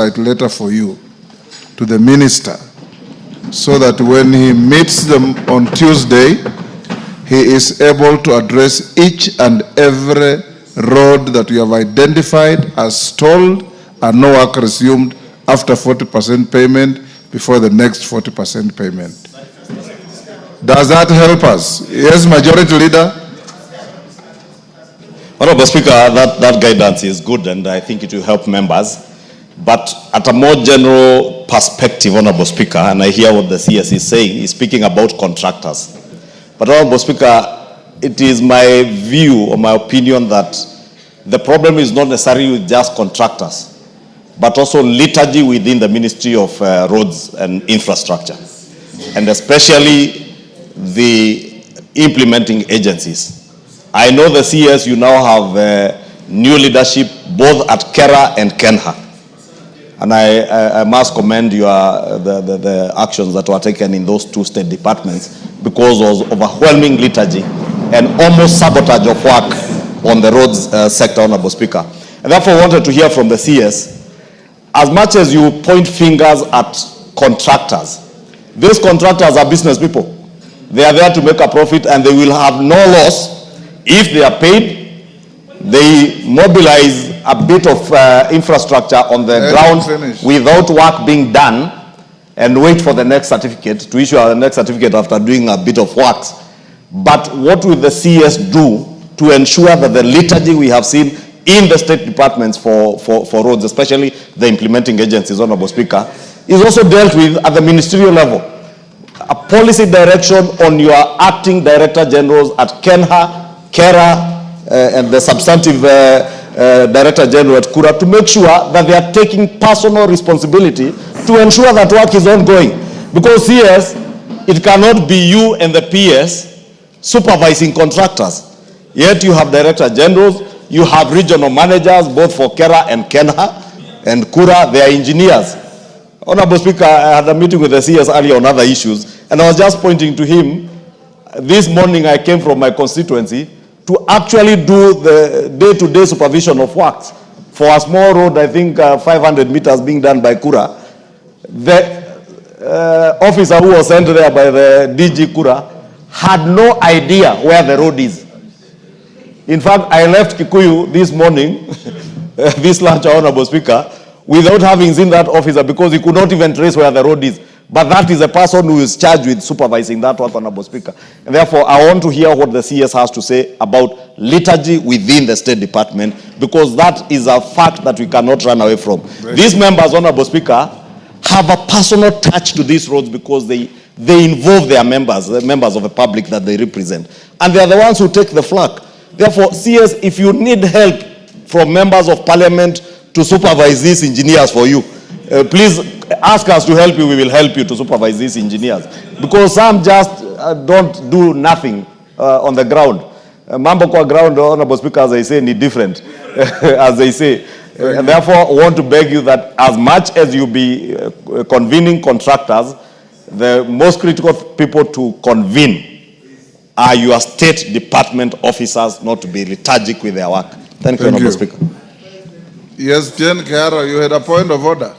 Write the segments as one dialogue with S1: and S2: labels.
S1: write a letter for you to the minister so that when he meets them on Tuesday, he is able to address each and every road that we have identified as stalled and no work resumed after 40% payment before the next 40% payment. Does that help us? Yes, Majority Leader.
S2: Honorable Speaker, that guidance is good and I think it will help members. But at a more general perspective, Honorable Speaker, and I hear what the CS is saying, he's speaking about contractors. But Honorable Speaker, it is my view or my opinion that the problem is not necessarily with just contractors, but also liturgy within the Ministry of Roads and Infrastructure, and especially the implementing agencies. I know the CS, you now have new leadership both at Kihara and Kenha. And I must commend your, the actions that were taken in those two state departments, because there was overwhelming liturgy and almost sabotage of work on the roads sector, Honorable Speaker. And therefore I wanted to hear from the CS, as much as you point fingers at contractors, these contractors are business people. They are there to make a profit and they will have no loss if they are paid. They mobilize a bit of infrastructure on the ground without work being done and wait for the next certificate, to issue the next certificate after doing a bit of works. But what will the CS do to ensure that the liturgy we have seen in the state departments for roads, especially the implementing agencies, Honorable Speaker, is also dealt with at the ministerial level? A policy direction on your acting director generals at Kenha, Kihara, and the substantive Director General at Kura, to make sure that they are taking personal responsibility to ensure that work is ongoing. Because yes, it cannot be you and the PS supervising contractors. Yet you have Director Generals, you have regional managers, both for Kihara and Kenha and Kura, they are engineers. Honorable Speaker, I had a meeting with the CS earlier on other issues, and I was just pointing to him. This morning I came from my constituency to actually do the day-to-day supervision of works. For a small road, I think 500 meters being done by Kura. The officer who was sent there by the DG Kura had no idea where the road is. In fact, I left Kikuyu this morning, this lunch, Honorable Speaker, without having seen that officer because he could not even trace where the road is. But that is a person who is charged with supervising that work, Honorable Speaker. And therefore, I want to hear what the CS has to say about liturgy within the State Department, because that is a fact that we cannot run away from. These members, Honorable Speaker, have a personal touch to these roads because they involve their members, the members of the public that they represent. And they are the ones who take the flak. Therefore, CS, if you need help from members of parliament to supervise these engineers for you, please ask us to help you. We will help you to supervise these engineers, because some just don't do nothing on the ground. Mambo kwa ground, Honorable Speaker, as I say, need different, as they say. And therefore, I want to beg you that as much as you be convening contractors, the most critical people to convene are your state department officers, not to be lethargic with their work. Thank you, Honorable Speaker.
S1: Yes, Jayne, Kihara, you had a point of order.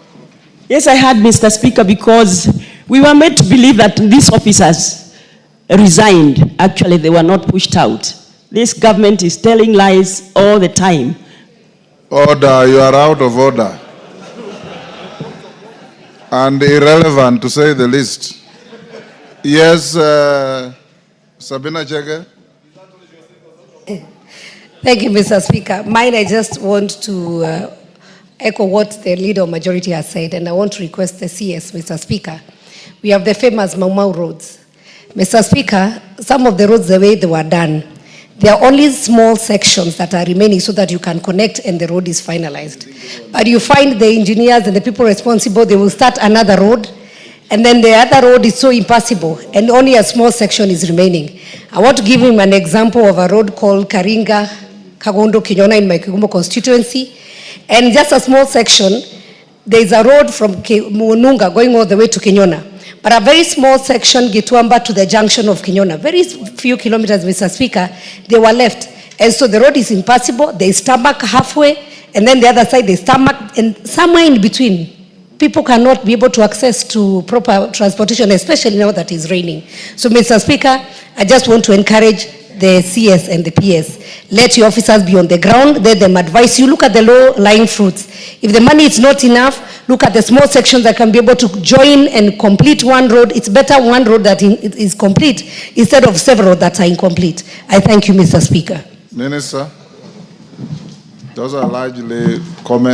S3: Yes, I had, Mr. Speaker, because we were made to believe that these officers resigned. Actually, they were not pushed out. This government is telling lies all the time.
S1: Order, you are out of order. And irrelevant, to say the least. Yes, Sabina Chege.
S4: Thank you, Mr. Speaker. Mine, I just want to echo what the leader of majority has said, and I want to request the CS, Mr. Speaker. We have the famous Mau Mau roads. Mr. Speaker, some of the roads, the way they were done, there are only small sections that are remaining so that you can connect and the road is finalized. But you find the engineers and the people responsible, they will start another road, and then the other road is so impassable, and only a small section is remaining. I want to give him an example of a road called Karinga, Kagondo, Kinyona in my Kigumbo constituency. And just a small section, there is a road from Mununga going all the way to Kinyona. But a very small section, Gituamba to the junction of Kinyona, very few kilometers, Mr. Speaker, they were left. And so the road is impassable, there is tarmac halfway, and then the other side is tarmac, and somewhere in between, people cannot be able to access to proper transportation, especially now that it's raining. So, Mr. Speaker, I just want to encourage the CS and the PS. Let your officers be on the ground, let them advise you. Look at the low-lying fruits. If the money is not enough, look at the small sections that can be able to join and complete one road. It's better one road that is complete instead of several that are incomplete. I thank you, Mr. Speaker.
S1: Minister, those are largely comments.